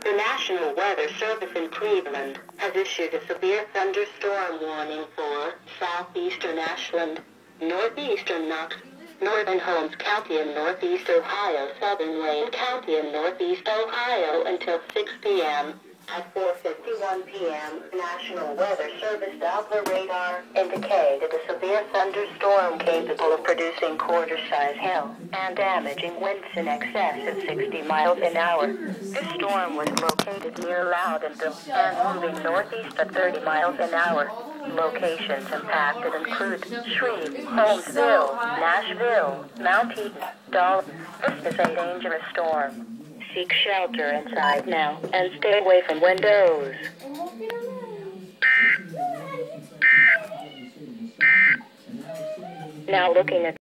The National Weather Service in Cleveland has issued a severe thunderstorm warning for southeastern Ashland, northeastern Knox, northern Holmes County and northeast Ohio, southern Wayne County and northeast Ohio until 6 p.m. At 4:51 p.m., National Weather Service Doppler radar indicated a severe thunderstorm capable of producing quarter-size hail and damaging winds in excess of 60 miles an hour. This storm was located near Loudonville and moving northeast at 30 miles an hour. Locations impacted include Shreve, Holmesville, Nashville, Mount Eaton, Dalton. This is a dangerous storm. Seek shelter inside now and stay away from windows. Now looking at